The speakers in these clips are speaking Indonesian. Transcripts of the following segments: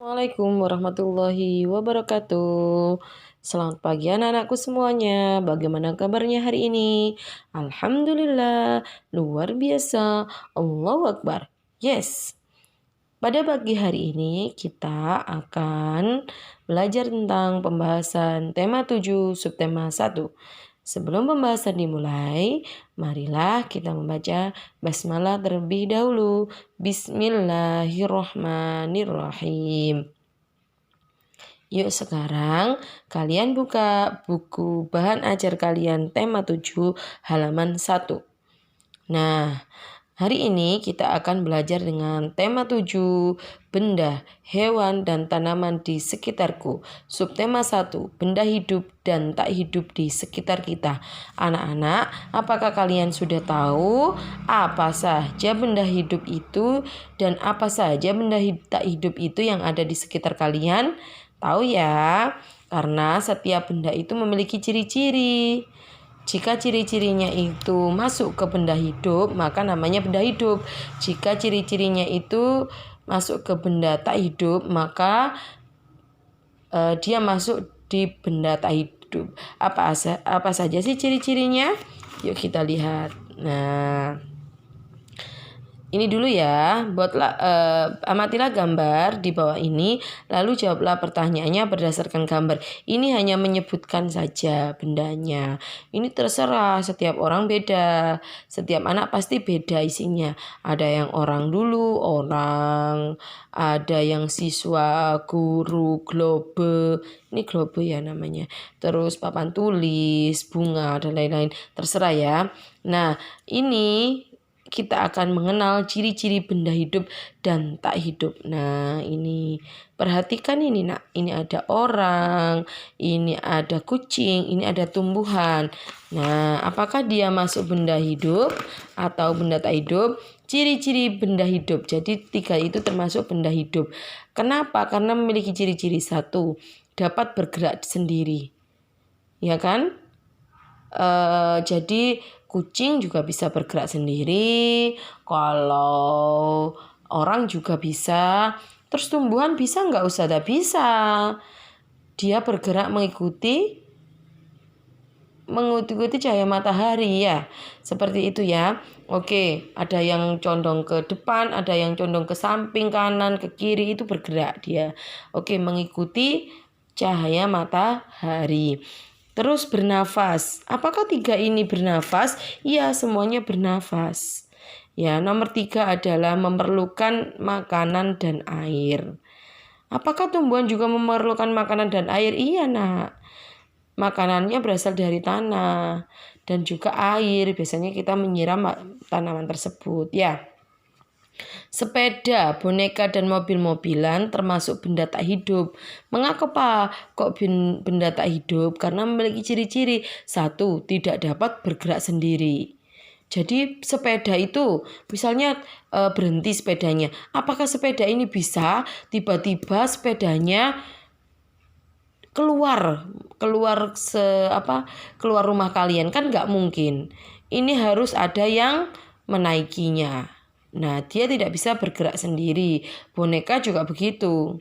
Assalamualaikum warahmatullahi wabarakatuh. Selamat pagi anak-anakku semuanya. Bagaimana kabarnya hari ini? Alhamdulillah, luar biasa. Allahu Akbar. Yes. Pada pagi hari ini kita akan belajar tentang pembahasan tema 7 subtema 1. Sebelum pembahasan dimulai, marilah kita membaca basmalah terlebih dahulu. Bismillahirrahmanirrahim. Yuk sekarang kalian buka buku bahan ajar kalian tema 7 halaman 1. Nah, hari ini kita akan belajar dengan tema 7, benda, hewan, dan tanaman di sekitarku. Subtema 1, benda hidup dan tak hidup di sekitar kita. Anak-anak, apakah kalian sudah tahu apa saja benda hidup itu dan apa saja benda tak hidup itu yang ada di sekitar kalian? Tahu ya, karena setiap benda itu memiliki ciri-ciri. Jika ciri-cirinya itu masuk ke benda hidup, maka namanya benda hidup. Jika ciri-cirinya itu masuk ke benda tak hidup, maka dia masuk di benda tak hidup. Apa saja sih ciri-cirinya? Yuk kita lihat. Nah, ini dulu ya, amatilah gambar di bawah ini, lalu jawablah pertanyaannya berdasarkan gambar. Ini hanya menyebutkan saja bendanya. Ini terserah, setiap orang beda. Setiap anak pasti beda isinya. Ada yang orang dulu, ada yang siswa, guru, globe. Ini globe ya namanya. Terus papan tulis, bunga, dan lain-lain. Terserah ya. Nah, ini kita akan mengenal ciri-ciri benda hidup dan tak hidup. Nah, ini perhatikan ini nak. Ini ada orang, ini ada kucing, ini ada tumbuhan. Nah, apakah dia masuk benda hidup atau benda tak hidup? Ciri-ciri benda hidup. Jadi 3 itu termasuk benda hidup. Kenapa? Karena memiliki ciri-ciri. 1, dapat bergerak sendiri. Ya kan? Jadi kucing juga bisa bergerak sendiri, kalau orang juga bisa, terus tumbuhan bisa nggak usah, tak bisa. Dia bergerak mengikuti cahaya matahari ya, seperti itu ya. Oke, ada yang condong ke depan, ada yang condong ke samping, kanan, ke kiri, itu bergerak dia. Oke, mengikuti cahaya matahari. Terus bernafas. Apakah 3 ini bernafas? Iya, semuanya bernafas. Ya, nomor 3 adalah memerlukan makanan dan air. Apakah tumbuhan juga memerlukan makanan dan air? Iya, nak. Makanannya berasal dari tanah dan juga air. Biasanya kita menyiram tanaman tersebut, ya. Sepeda, boneka, dan mobil-mobilan termasuk benda tak hidup. Mengapa kok benda tak hidup? Karena memiliki ciri-ciri. 1, tidak dapat bergerak sendiri. Jadi sepeda itu misalnya berhenti sepedanya. Apakah sepeda ini bisa tiba-tiba sepedanya keluar rumah kalian? Kan nggak mungkin. Ini harus ada yang menaikinya. Nah, dia tidak bisa bergerak sendiri. Boneka juga begitu.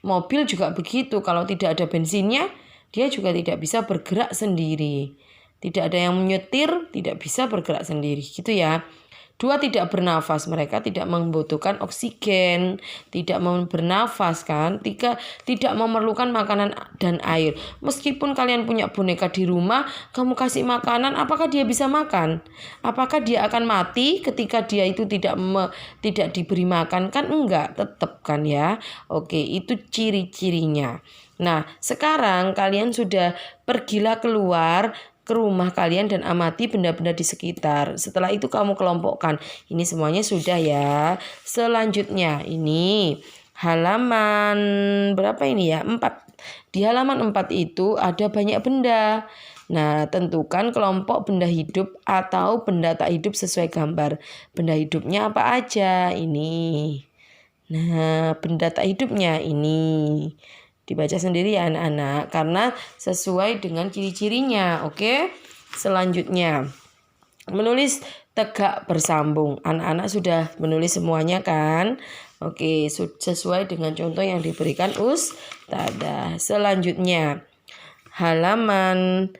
Mobil juga begitu. Kalau tidak ada bensinnya, dia juga tidak bisa bergerak sendiri. Tidak ada yang menyetir, tidak bisa bergerak sendiri. Gitu ya. 2, tidak bernafas. Mereka tidak membutuhkan oksigen, tidak mau bernafas kan. 3, tidak memerlukan makanan dan air. Meskipun kalian punya boneka di rumah, kamu kasih makanan, apakah dia bisa makan? Apakah dia akan mati ketika dia itu tidak diberi makan? Kan enggak, tetap kan ya. Oke, itu ciri-cirinya. Nah, sekarang kalian sudah pergilah keluar ke rumah kalian dan amati benda-benda di sekitar. Setelah itu kamu kelompokkan. Ini semuanya sudah ya. Selanjutnya ini halaman berapa ini ya? 4. Di halaman 4 itu ada banyak benda. Nah, tentukan kelompok benda hidup atau benda tak hidup sesuai gambar. Benda hidupnya apa aja? Ini. Nah, benda tak hidupnya ini. Dibaca sendiri ya anak-anak, karena sesuai dengan ciri-cirinya. Oke. Selanjutnya, menulis tegak bersambung. Anak-anak sudah menulis semuanya kan? Oke, sesuai dengan contoh yang diberikan Ustadzah. Selanjutnya halaman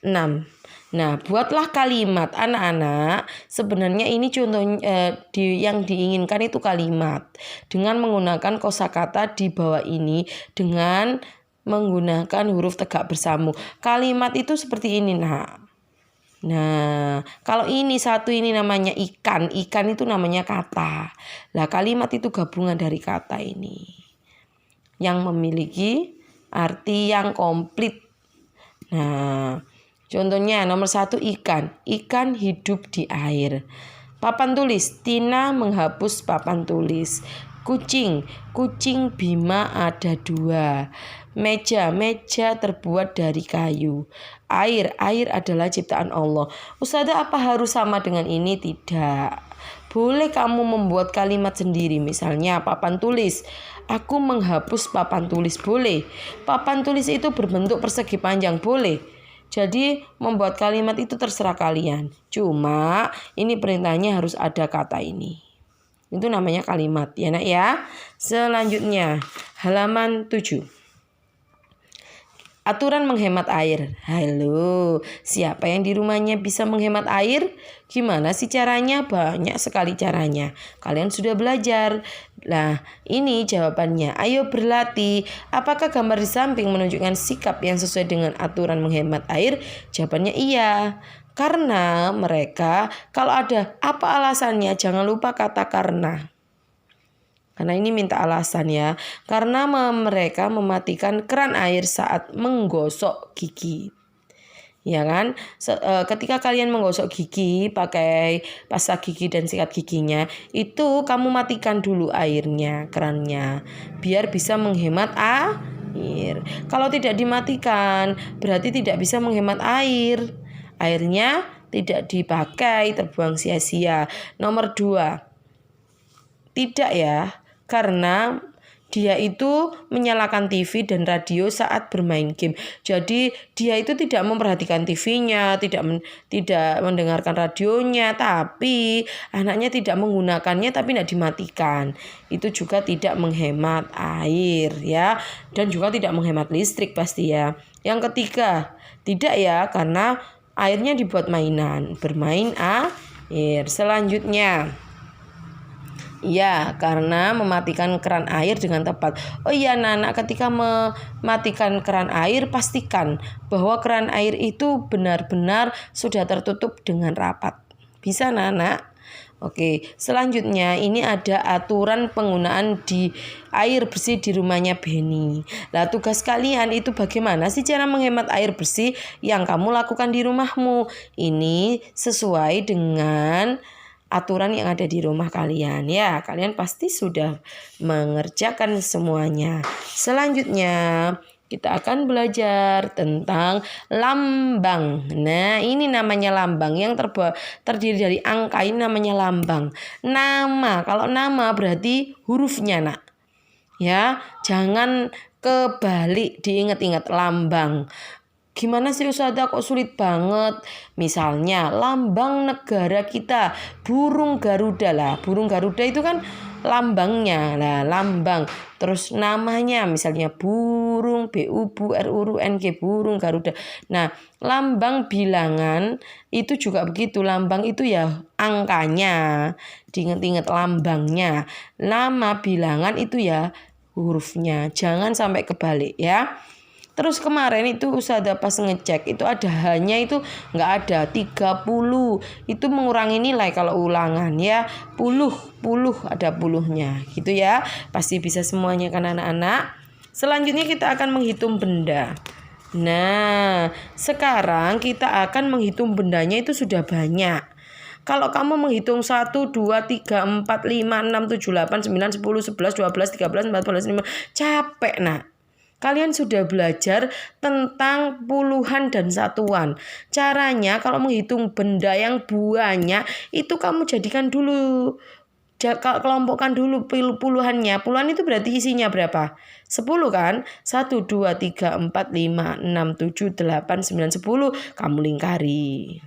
6. Nah, buatlah kalimat anak-anak. Sebenarnya ini contohnya yang diinginkan itu kalimat dengan menggunakan kosakata di bawah ini dengan menggunakan huruf tegak bersambung. Kalimat itu seperti ini, nak. Nah, kalau ini satu ini namanya ikan. Ikan itu namanya kata. Lah, kalimat itu gabungan dari kata ini yang memiliki arti yang komplit. Nah, contohnya nomor 1 ikan. Ikan hidup di air. Papan tulis. Tina menghapus papan tulis. Kucing. Kucing Bima ada 2. Meja. Meja terbuat dari kayu. Air. Air adalah ciptaan Allah. Ustadzah, apa harus sama dengan ini? Tidak. Boleh kamu membuat kalimat sendiri. Misalnya papan tulis. Aku menghapus papan tulis. Boleh. Papan tulis itu berbentuk persegi panjang. Boleh. Jadi membuat kalimat itu terserah kalian. Cuma ini perintahnya harus ada kata ini. Itu namanya kalimat ya nak ya. Selanjutnya halaman 7. Aturan menghemat air. Halo, siapa yang di rumahnya bisa menghemat air? Gimana sih caranya? Banyak sekali caranya. Kalian sudah belajar. Nah, ini jawabannya. Ayo berlatih. Apakah gambar di samping menunjukkan sikap yang sesuai dengan aturan menghemat air? Jawabannya iya. Karena mereka, kalau ada apa alasannya, jangan lupa kata karena. Karena ini minta alasan ya. Karena mereka mematikan keran air saat menggosok gigi. Ya kan? Ketika kalian menggosok gigi pakai pasta gigi dan sikat giginya, itu kamu matikan dulu airnya, kerannya, biar bisa menghemat air. Kalau tidak dimatikan, berarti tidak bisa menghemat air. Airnya tidak dipakai, terbuang sia-sia. Nomor 2. Tidak ya. Karena dia itu menyalakan TV dan radio saat bermain game. Jadi dia itu tidak memperhatikan TV-nya, tidak mendengarkan radionya, tapi anaknya tidak menggunakannya tapi tidak dimatikan. Itu juga tidak menghemat air ya, dan juga tidak menghemat listrik pasti ya. Yang ketiga, tidak ya, karena airnya dibuat mainan, bermain air. Selanjutnya, ya, karena mematikan keran air dengan tepat. Oh iya Nana, ketika mematikan keran air, pastikan bahwa keran air itu benar-benar sudah tertutup dengan rapat. Bisa Nana? Oke, selanjutnya ini ada aturan penggunaan di air bersih di rumahnya Benny. Nah, tugas kalian itu bagaimana sih cara menghemat air bersih yang kamu lakukan di rumahmu? Ini sesuai dengan aturan yang ada di rumah kalian ya. Kalian pasti sudah mengerjakan semuanya. Selanjutnya kita akan belajar tentang lambang. Nah, ini namanya lambang yang terdiri dari angka, ini namanya lambang. Nama, kalau nama berarti hurufnya nak. Ya, jangan kebalik, diingat-ingat lambang. Gimana sih Ustazah, kok sulit banget? Misalnya lambang negara kita burung Garuda lah. Burung Garuda itu kan lambangnya. Nah, lambang. Terus namanya misalnya burung BURUNG burung Garuda. Nah, lambang bilangan itu juga begitu. Lambang itu ya angkanya. Diingat-ingat lambangnya. Nama bilangan itu ya hurufnya. Jangan sampai kebalik ya. Terus kemarin itu Ustazah pas ngecek itu ada hanya itu nggak ada 30. Itu mengurangi nilai kalau ulangan ya. Puluh ada puluhnya gitu ya. Pasti bisa semuanya kan anak-anak. Selanjutnya kita akan menghitung benda. Nah, sekarang kita akan menghitung bendanya itu sudah banyak. Kalau kamu menghitung 1, 2, 3, 4, 5, 6, 7, 8, 9, 10, 11, 12, 13, 14, 15 capek nak. Kalian sudah belajar tentang puluhan dan satuan. Caranya kalau menghitung benda yang banyak itu kamu jadikan dulu, kelompokkan dulu puluhannya. Puluhan itu berarti isinya berapa? 10 kan? 1, 2, 3, 4, 5, 6, 7, 8, 9, 10. Kamu lingkari.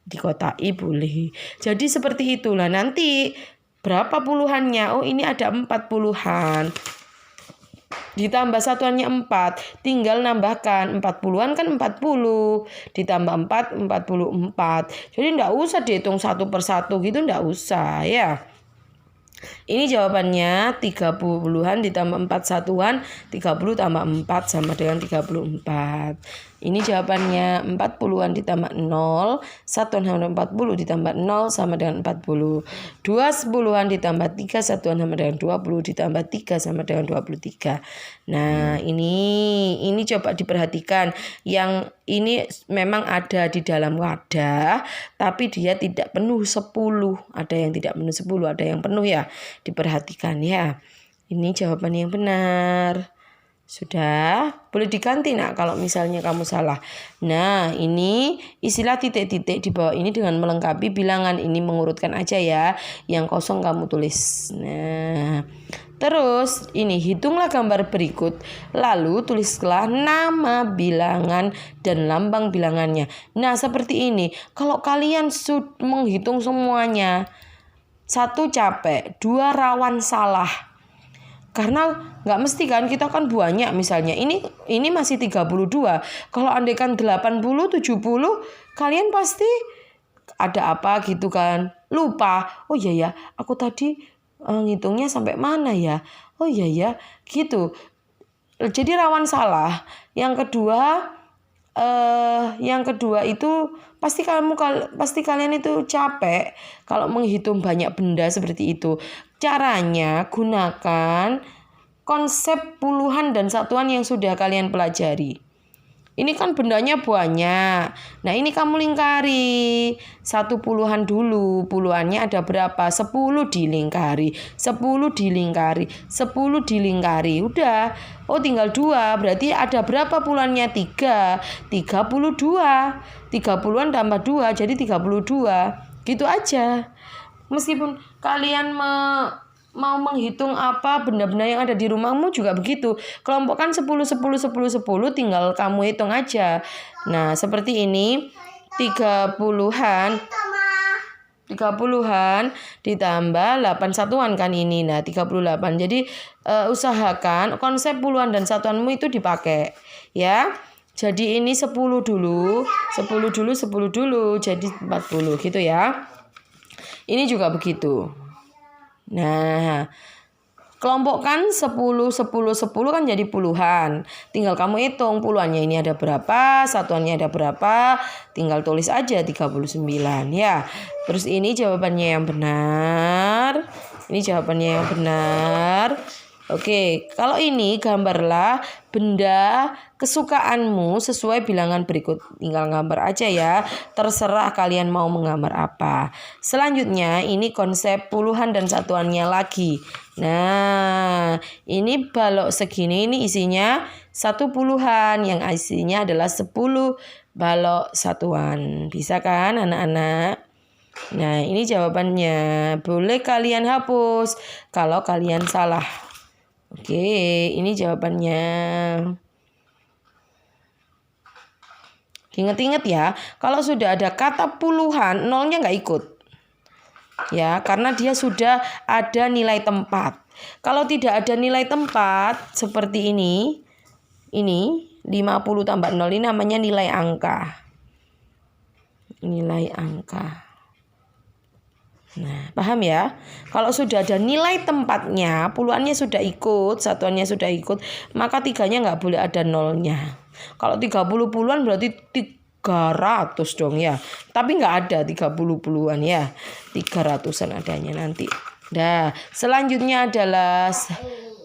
Dikotai boleh. Jadi seperti itulah nanti. Berapa puluhannya? Oh, ini ada 4 puluhan. Ditambah satuannya 4, tinggal nambahkan 40-an kan 40, ditambah 4, 44. Jadi enggak usah dihitung satu per satu gitu, enggak usah ya. Ini jawabannya 30-an ditambah 4 satuan, 30 tambah 4 sama dengan 34. Ini jawabannya 40-an ditambah 0, satuan sama dengan 40 ditambah 0 sama dengan 40. 2 10-an ditambah 3 satuan sama dengan 20 ditambah 3 sama dengan 23. Nah, ini coba diperhatikan. Yang ini memang ada di dalam wadah, tapi dia tidak penuh 10. Ada yang tidak penuh 10, ada yang penuh ya. Diperhatikan ya. Ini jawaban yang benar. Sudah, boleh diganti nak kalau misalnya kamu salah. Nah, ini istilah titik-titik di bawah ini dengan melengkapi bilangan. Ini mengurutkan aja ya. Yang kosong kamu tulis. Nah, terus ini hitunglah gambar berikut. Lalu tulislah nama bilangan dan lambang bilangannya. Nah, seperti ini. Kalau kalian sudah menghitung semuanya, 1 capek, 2 rawan salah. Karena nggak mesti kan, kita kan banyak misalnya. Ini masih 32. Kalau andaikan 80, 70, kalian pasti ada apa gitu kan. Lupa. Oh iya ya, aku tadi ngitungnya sampai mana ya? Oh iya ya, gitu. Jadi rawan salah. Yang kedua itu pasti kalian itu capek kalau menghitung banyak benda seperti itu. Caranya gunakan konsep puluhan dan satuan yang sudah kalian pelajari. Ini kan bendanya banyak. Nah, ini kamu lingkari. 1 puluhan dulu. Puluhannya ada berapa? 10 dilingkari. 10 dilingkari. 10 dilingkari. Udah. Oh, tinggal 2. Berarti ada berapa puluhannya? 3. 32. 30-an tambah 2 jadi 32. Gitu aja. Meskipun kalian mau menghitung apa benda-benda yang ada di rumahmu juga begitu. Kelompokkan 10 10 10 10, tinggal kamu hitung aja. Nah, seperti ini 30-an ditambah 8 satuan kan ini. Nah, 38. Jadi usahakan konsep puluhan dan satuanmu itu dipakai ya. Jadi ini 10 dulu, 10 dulu jadi 40 gitu ya. Ini juga begitu. Nah, kelompokkan 10 10 10 kan jadi puluhan. Tinggal kamu hitung puluhannya ini ada berapa, satuannya ada berapa, tinggal tulis aja 39 ya. Terus ini jawabannya yang benar. Ini jawabannya yang benar. Oke, kalau ini gambarlah benda kesukaanmu sesuai bilangan berikut. Tinggal gambar aja ya. Terserah kalian mau menggambar apa. Selanjutnya ini konsep puluhan dan satuannya lagi. Nah, ini balok segini ini isinya 1 puluhan. Yang isinya adalah 10 balok satuan. Bisa kan anak-anak? Nah, ini jawabannya. Boleh kalian hapus kalau kalian salah. Oke, ini jawabannya. Ingat-ingat ya, kalau sudah ada kata puluhan, nolnya nggak ikut. Ya, karena dia sudah ada nilai tempat. Kalau tidak ada nilai tempat, seperti ini 50 tambah 0 ini namanya nilai angka. Nilai angka. Nah, paham ya? Kalau sudah ada nilai tempatnya, puluhannya sudah ikut, satuannya sudah ikut, maka 3-nya nggak boleh ada nolnya. Kalau 30 puluhan berarti 300 dong ya. Tapi nggak ada 30 puluhan ya. 300-an adanya nanti. Nah, selanjutnya adalah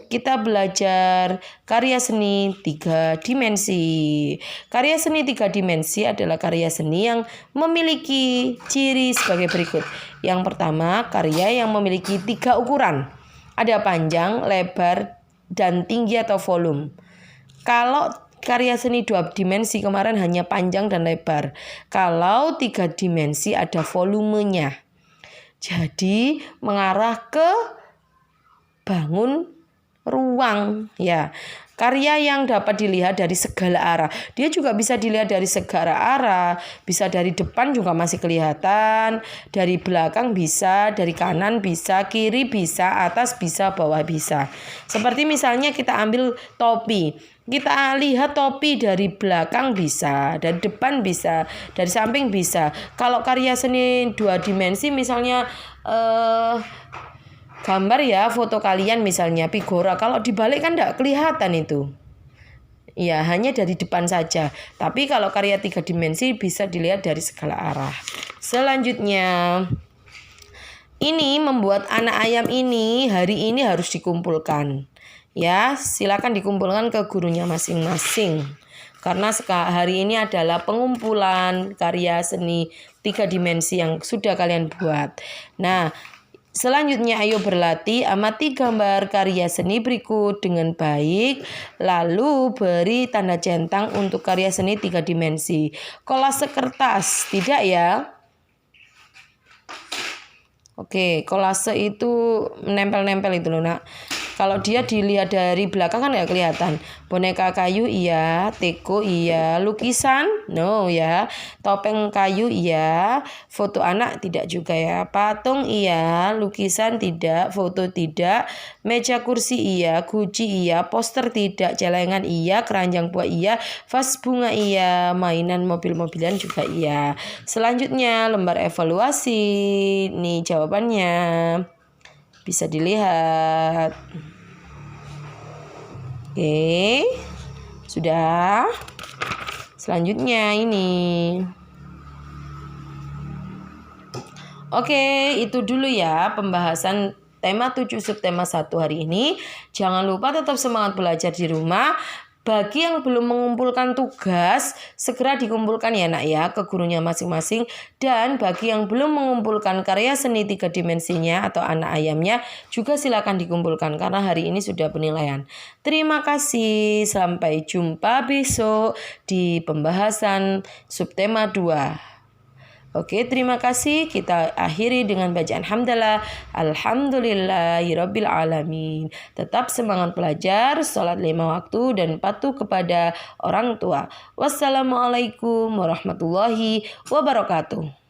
kita belajar karya seni 3 dimensi. Karya seni 3 dimensi adalah karya seni yang memiliki ciri sebagai berikut. Yang pertama, karya yang memiliki 3 ukuran. Ada panjang, lebar, dan tinggi atau volume. Kalau karya seni 2 dimensi kemarin hanya panjang dan lebar. Kalau 3 dimensi ada volumenya. Jadi mengarah ke bangun ruang ya. karya yang dapat dilihat dari segala arah. Dia juga bisa dilihat dari segala arah, bisa dari depan juga masih kelihatan, dari belakang bisa, dari kanan bisa, kiri bisa, atas bisa, bawah bisa. Seperti misalnya kita ambil topi. Kita lihat topi dari belakang bisa, dari depan bisa, dari samping bisa. Kalau karya seni 2 dimensi misalnya gambar ya, foto kalian misalnya figura, kalau dibalik kan tidak kelihatan itu. Ya, hanya dari depan saja. Tapi kalau karya 3 dimensi bisa dilihat dari segala arah. Selanjutnya, ini membuat anak ayam ini hari ini harus dikumpulkan. Ya, silakan dikumpulkan ke gurunya masing-masing. Karena hari ini adalah pengumpulan karya seni 3 dimensi yang sudah kalian buat. Nah, selanjutnya ayo berlatih, amati gambar karya seni berikut dengan baik, lalu beri tanda centang untuk karya seni 3 dimensi. Kolase kertas, tidak ya? Oke, kolase itu menempel-nempel itu loh nak. Kalau dia dilihat dari belakang kan nggak kelihatan. Boneka kayu iya, teko iya, lukisan no ya, topeng kayu iya, foto anak tidak juga ya, patung iya, lukisan tidak, foto tidak, meja kursi iya, guci iya, poster tidak, celengan iya, keranjang buah iya, vas bunga iya, mainan mobil-mobilan juga iya. Selanjutnya lembar evaluasi. Nih jawabannya. Bisa dilihat. Oke. Sudah. Selanjutnya ini. Oke, itu dulu ya pembahasan tema 7 subtema 1 hari ini. Jangan lupa tetap semangat belajar di rumah. Bagi yang belum mengumpulkan tugas, segera dikumpulkan ya nak ya ke gurunya masing-masing. Dan bagi yang belum mengumpulkan karya seni 3 dimensinya atau anak ayamnya, juga silakan dikumpulkan karena hari ini sudah penilaian. Terima kasih, sampai jumpa besok di pembahasan subtema 2. Oke, terima kasih. Kita akhiri dengan bacaan hamdalah. Alhamdulillahirabbil alamin. Tetap semangat belajar, sholat 5 waktu dan patuh kepada orang tua. Wassalamualaikum warahmatullahi wabarakatuh.